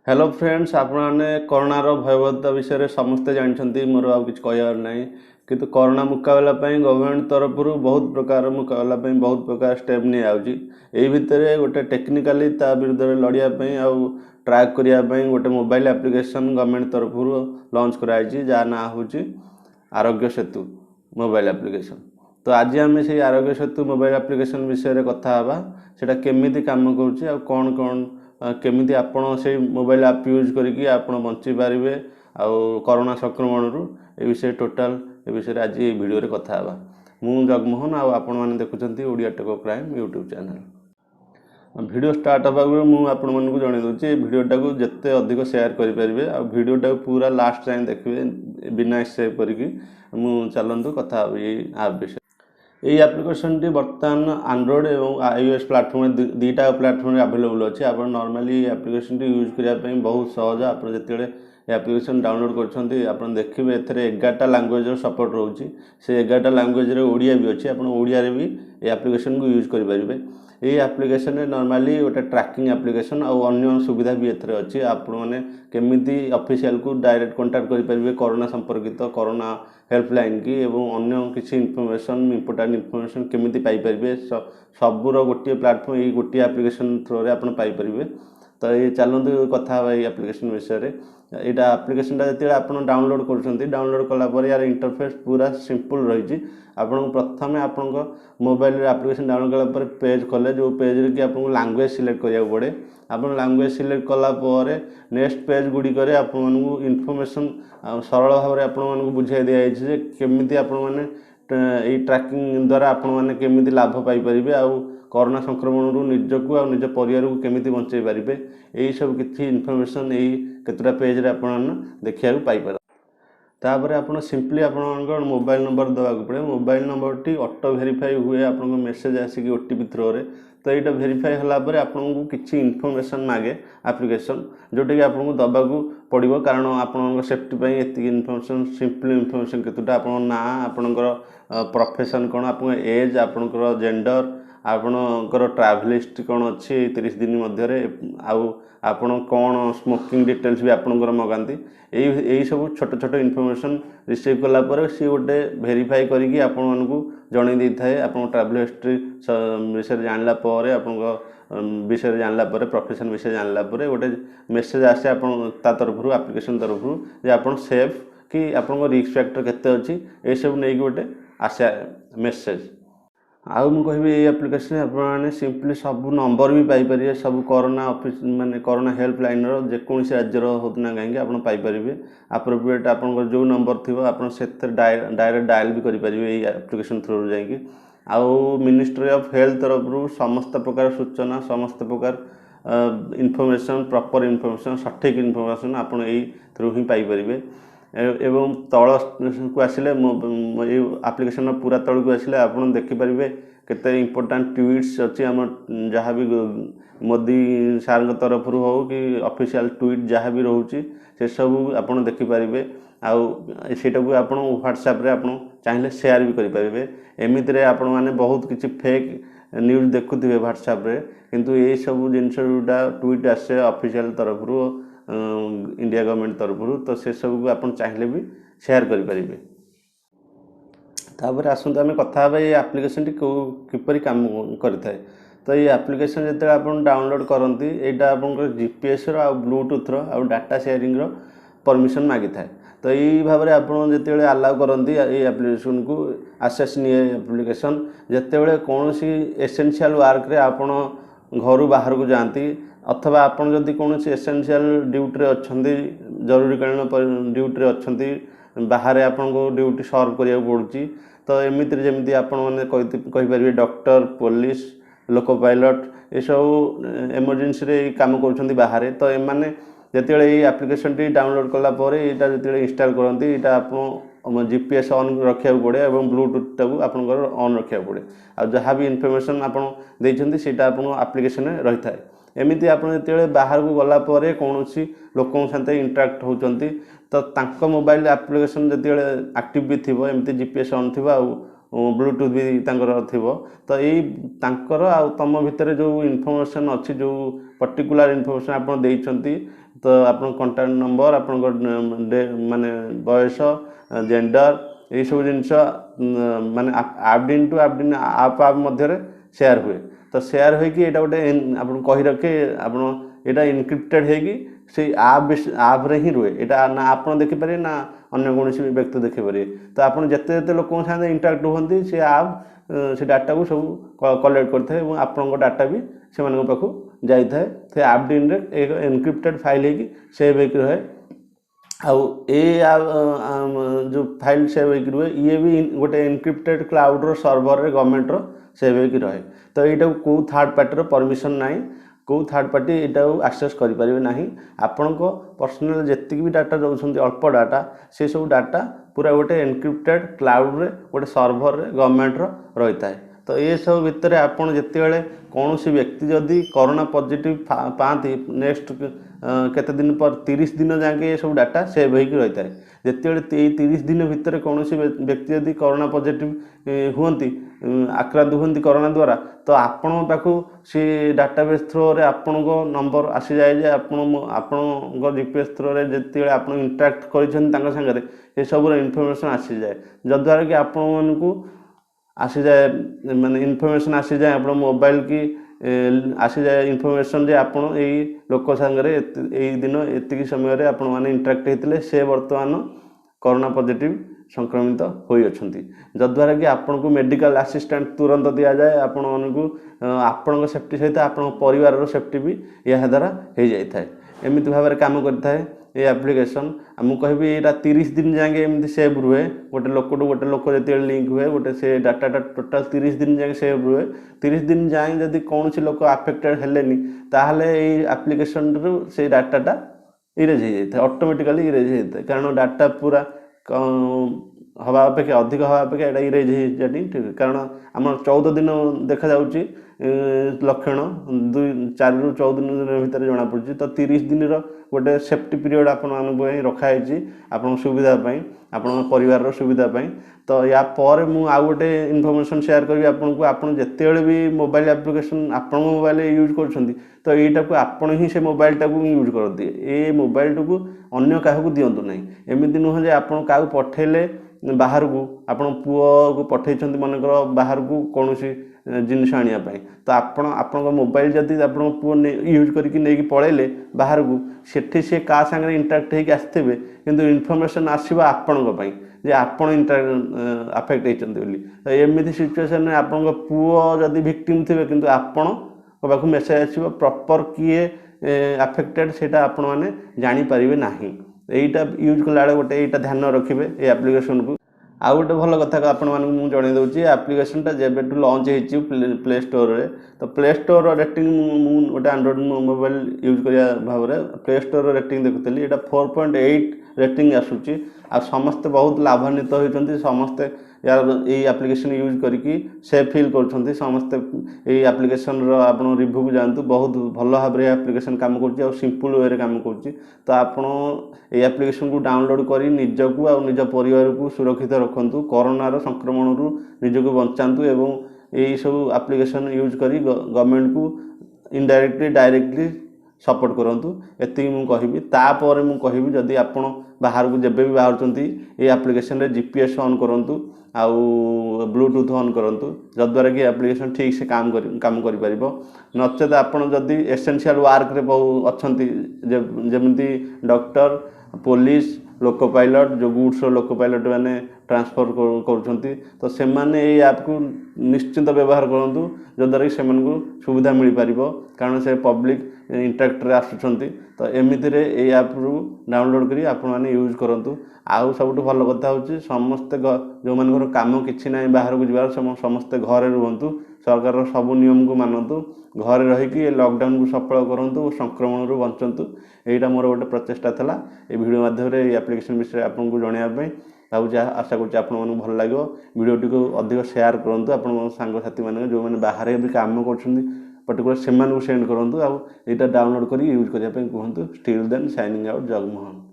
Hello friends आपने कोरोनार भयबहता विषय समस्ते जानते मोर आउ कि कहबार ना कि कोरोना मुकाबला गवर्नमेंट तरफ बहुत प्रकार मुकाबला बहुत प्रकार स्टेप नहीं आउची भितर गोटे टेक्निकाली ता विरुद्ध लड़ाई आउ ट्रैक करने गोटे मोबाइल एप्लिकेशन गवर्नमेंट तरफ लॉन्च कराई जहाँ ना हूँ आरोग्य सेतु मोबाइल एप्लिकेशन। तो आज आम से आरोग्य सेतु मोबाइल एप्लिकेशन विषय कथा से केमी काम कर कौन कौन केमिति आपण से मोबाइल ऐप यूज करिकी आपण बंची पारिबे आउ कोरोना संक्रमण रु ए विषय टोटल ए विषय आज ये वीडियो रे कथा हबा। मु जगमोहन आउ आपण माने देखुचंती ओडिया टेको crime YouTube channel. Video start हबा गुरु मु आपण मानकु जणे दोची ए वीडियो टाको जत्ते अधिक शेयर करि परिबे आ वीडियो टाको पूरा लास्ट टाइम देखिबे बिना स्किप करिकी मु चलंतु कथा हबी ऐप विषय। ये एप्लिकेशन टी बर्तमान एंड्रॉइड और आईओएस प्लेटफॉर्म दीटा प्लेटफॉर्म अवेलेबल अच्छे। आप नॉर्मली एप्लिकेशन टी यूज करने बहुत सहज। आप जिते एप्लिकेशन डाउनलोड कर देखिए ए 11टा लैंग्वेज सपोर्ट रोचे से 11टा लैंग्वेज ओडिया भी अच्छे। आप ओडिया भी एप्लिकेशन को यूज करेंगे। ये एप्लिकेशन नॉर्मली गोटे ट्रैकिंग एप्लिकेशन और अन्य सुविधा भी एथरे अच्छी। आप मैंने केमिति ऑफिशियल को डायरेक्ट कांटेक्ट करेंगे कोरोना संपर्कित कोरोना हेल्पलाइन की एवं अन्य किसी इनफॉरमेशन इंपोर्टेंट इनफॉरमेशन केमिति पाई परिबे सबूर गोटे प्लेटफॉर्म ये गोटे एप्लिकेशन थ्रू आप पाई परिबे। तो ये चलते कथा ये एप्लिकेशन विषय। यहाँ एप्लिकेशन जो आप डाउनलोड कर डाउनलोड कलापर यार इंटरफेस पूरा सिंपल रही। आपन प्रथम आपण मोबाइल एप्लिकेशन डाउनलोड कलापर पेज खोले जो पेज रे कि आपको लैंग्वेज सिलेक्ट करिया पड़े। आप लैंग्वेज सिलेक्ट कलापर नेक्स्ट पेज गुड़िक आपको इनफॉरमेशन सरल भाव में आपको बुझाई दिखाई केमिति आपण माने ट्रैकिंग द्वारा आपण माने केमिति लाभ पाई परिबे आउ कोरोना संक्रमण रु निजकू आ निज परिवार को केमिति बंचाई पारिबे यही सब किछि इनफॉरमेशन यही केतरा पेज रे आपण देखिया पाई पार। तापर आपण सिंपली आपण मोबाइल नंबर दवा पड़े। Mobile number T auto verify हुए आपन मेसेज आसिक ओटीपी थ्रो रे। तो यहाँ वेरीफाई होगापर आपको किसी इनफॉरमेशन मागे एप्लिकेशन जोटा कि आपको दबाक पड़ो कारण आपण सेफ्टी ये इनफॉरमेशन सिंपल इनफॉरमेशन केतुटा आप ना आपणकर प्रोफेशन कौन आप एज आपणकर जेंडर आपणकर ट्रैवल हिस्ट्री कौन अच्छी 30 दिन मध्य आपण कौन स्मोकिंग डिटेल्स भी आपणकर मगाती यही सब छोट छोट इनफॉरमेशन रिसीव कलापर सी गोटे वेरीफाई करके आपण जन दे थाए। आप ट्रैवल हिस्ट्री विषय जानला विषय जानला प्रोफेशन विषय जानला गोटे मेसेज आसे आपण तरफ एप्लिकेशन तरफ आप सेफ कि आपन रिस्क फैक्टर केते अच्छी ये सब नहीं गोटे आसे मेसेज। आउ मु कहबी ये एप्लिकेशन आपने सिंपली सब नंबर भी पाइपर सब कोरोना ऑफिस माने कोरोना हेल्पलाइन जेकोसी राज्यर होना कहीं आप पाइपर आप्रोप्रिएट आप जो नंबर थी आप डायरेक्ट डायल भी करेंगे ये एप्लिकेशन थ्रू जाकि आउ मिनिस्ट्री ऑफ हेल्थ तरफ समस्त प्रकार सूचना समस्त प्रकार इनफॉरमेशन प्रॉपर इनफॉरमेशन सठिक इनफॉरमेशन आप थ्रू ही पाइपर। एवं तल को आसिले एप्लिकेशन पूरा तल को आसिले आप देखिपारे केते इम्पोर्टाट ट्वीट्स अच्छी आम जहाँ भी मोदी सार तरफ हो कि ऑफिशियल ट्वीट जहाँ भी रोचे से सब आप देखिपारे आईटा को आप व्हाट्सएप रे आप चाहिए शेयर भी करेंगे। एमती आपण मैंने बहुत किसी फेक न्यूज देखुवे व्हाट्सएप रे किंतु ये सब जिनस जोटा ट्वीट आसे ऑफिशियल तरफ इंडिया गवर्नमेंट तरफ तो से सब को आप चाहिए भी शेयर करेंगे। तापर आसतु आम कथा ये एप्लिकेशन टी किपरि काम करें। तो ये एप्लिकेशन जो आप डाउनलोड करती यहाँ आप GPS Bluetooth data sharing permission मागी थाए। तो यही भाव में आपड़ जिते आलाउ करती ये एप्लिकेशन को आसेस नहीं एप्लिकेशन जिते कौन सी एसेंशियल वर्क रे आप घर बाहर को जाती अथवा आपन जदि कौन एसेंशियल ड्यूटी अच्छा जरूरीकालीन ड्यूटी अच्छा बाहर आपको ड्यूटी सर्व करा पड़ी। तो एमती जमी आपने डॉक्टर पुलिस लोको पायलट ये सब इमरजेंसी रे काम कर बाहर। तो एम जिते ये एप्लिकेशन टी डाउनलोड कलापर यहाँ जो इंस्टॉल करती यहाँ आप जीपीएस ऑन रखा पड़े और ब्लूटूथ टाक आप ऑन रखा पड़े आ जहाँ भी इनफॉरमेशन आपड़ी से एप्लिकेशन रही था। एमती आप जो बाहर को गलापर कौन लोक साथ इंटराक्ट होती तो मोबाइल एप्लिकेशन जो एक्टिव भी थी एमती जीपीएस ऑन थी ब्लूटूथ भी तांकर थिबो तो एई तांकर आ तम भितर जो इनफॉरमेशन अच्छी जो पर्टिकुलर इनफॉरमेशन आपण देइछंती तो आपण कांटेक्ट नंबर आपण माने बयस जेंडर ये सब जिनस माने एपडिन टू एपडिन आप मध्य शेयर हुए तो शेयर होगी यहाँ गोटे आप कही रखे आप एटा इनक्रिप्टेड होगी से आप रे ही रुए यहाँ ना आप देखिपारे ना अन्य कौन व्यक्ति देखिपारे तो आप जिते जिते लोक साथ इंटराक्ट होती से आप से डाटा को सब कलेक्ट करते हैं आपण डाटा भी से पाखु जाए से एपडिन एक एनक्रिप्टेड फाइल होगी सेव होकर रहे आउ जो फाइल सेव होकर रुए ये भी गोटे encrypted cloud server government save होकर रहे तो यहाँ को थर्ड पार्टी परमिशन ना को थर्ड पार्टी यहाँ आक्सेस करें ना आपण पर्सनल जी भी डाटा दौरान अल्प डाटा से सब डाटा पूरा गोटे एनक्रिप्टेड क्लाउड रे गोटे सर्वर गवर्नमेंट रही है तो ये सब भितर आपड़ जिते कौन सी व्यक्ति जदि कोरोना पॉजिटिव पाती नेक्स्ट केते दिन पर 30 दिन जाके ये सब डाटा सेव होकर रही है जिते 30 दिन भितर कौन सी व्यक्ति जदि कोरोना पॉजिटिव हुंती आक्रांत हुंती कोरोना द्वारा तो आपण पाखु सी डाटाबेस थ्रो रे आपण नंबर आसी जाए जे आपण जीपीएस थ्रो रे जिते आप इंटराक्ट कर ये सब इनफॉरमेशन आसी जाए जद्वारा कि आपण मानकू आसी जाए माने इनफॉरमेशन आसी जाए आप मोबाइल की आसी जाए इनफॉरमेशन जे आपण यही लोक सांगरे यही दिन एतिकी समय आपण माने इंटराक्ट होते से बर्तमान कोरोना पॉजिटिव संक्रमित होई अछंती जद्वारा कि आपण को मेडिकल असिस्टेंट तुरंत दिया जाए आपण मानकू आपण सेफ्टी सहित आपण परिवार रो सेफ्टी भी यह द्वारा हो जाए था एमती भाव में काम करता है ये एप्लिकेशन मुझे कहबी यहाँ 30 दिन जाए एमती सेव रुए गोटे लोक टू गोटे लोक जो लिंक हुए गोटे से डाटाटा टोटाल 30 दिन जाए सेव रुए 30 दिन जाए जदि कौन सी लोक आफेक्टेड हेलेनी ताहले ये एप्लिकेशन रू से डाटाटा इरेज हो जाए ऑटोमेटिकली इरेज हो जाए कारण डाटा पूरा हवा अपेक्षा अधिक हवा अपेक्षा यहाँ इरेज हो ठीक कारण आम 14 दिन देखा जाऊँगी लक्षण 4 ରୁ 14 दिन भितर जना पड़ी तो 30 दिन गोटे सेफ्टी पीरियड आपण रखाई आपण सुविधापी आपण परिवार सुविधापी तो या पर मु आउ गोटे इनफॉरमेशन शेयर करी आपको आपन जिते भी मोबाइल एप्लिकेशन आपण मोबाइल यूज कर तो यहाँ को आपण ही से मोबाइल टाक यूज करती ये मोबाइल टाक अन्य क्या दिंतु ना एमती नुह जे आप पठेले बाहर को आपण पुओ को पठे मनकर बाहर को कौन सी जिनस आने तो आपण मोबाइल जदि आप पुओ यूज करके पलैले बाहर को सेठी से का सांगे इंटराक्ट होकर आसवे किंतु इनफॉरमेशन आसो आपण जे आपण आफेक्ट होती तो एमती सिचुएसन में आपण पुओ जदि भिक्टिम थे किंतु आपण पाख मेसेज आसो प्रॉपर किए आफेक्टेड से आपण मैंने जानीपारे ना यहीटा यूज कला गोटे यहाँ ध्यान रखिए ये एप्लिकेशन को आउ गोटे भल कथा आपण मानक जन दूसरी एप्लिकेशनटा जब लॉन्च हो प्ले स्टोर रे तो प्ले स्टोर रेटिंग गोटे एंड्रॉइड मोबाइल यूज करिया भाव में प्ले स्टोर रेटिंग देखुली यहाँ 4.8 रेटिंग आसूची आ समस्ते बहुत लाभान्वित होती समस्ते यार ये एप्लिकेशन यूज करके सेफ फील कर समस्ते ये एप्लिकेशन आप रिव्यू को जानतु बहुत भल भाव में एप्लिकेशन काम कर सिंपल वे काम कर तो आपण ये एप्लिकेशन को डाउनलोड कर निजक आ निज परिवार को सुरक्षित रखु कोरोनार संक्रमण रु निजक बचातु एवं यही सब एप्लिकेशन यूज कर गवर्नमेंट को इनडायरेक्टली डायरेक्टली सपोर्ट करूँ एति मुझे तापर मुझे जदि आप बाहर को जब भी बाहर ये एप्लिकेशन रे जीपीएस ऑन करूँ आउ ब्लूटूथ ऑन करूँ जद्वारा कि एप्लिकेशन ठीक से काम कर नचेत आपड़ जदि एसेंशियल वर्क रे अच्छा जमी डॉक्टर पुलिस लोको पायलट जो गुड्स लोको पायलट मैंने ट्रांसफर कर तो से ऐप को निश्चिंत व्यवहार करूँ जद्वारा कि से सुविधा मिल पार कारण से पब्लिक इंटराक्ट आसुँच तो एमती ये ऐप रू डाउनलोड करी आपण मैंने यूज करूँ आउ सब भल कथा हूँ समस्ते जो मान कम कि ना बाहर को जबार समस्ते घरे रुहतु सरकार सब नियम को मानतु घरे रहीकि लॉकडाउन को सफल करूँ संक्रमण रू बचतु यहाँ मोर गोटे प्रचेषा था ये वीडियो माध्यम एप्लिकेशन विषय आपको जनवाई भाई आशा करूँ भल लगे वीडियोटी को अधिक शेयर करूँ आप सांगसाथी मैंने जो मैंने बाहर भी काम कर पर्टिकुलर से सेंड करूँ आउ यहाँ डाउनलोड कर यूज करने कहतु still then signing out Jagmohan.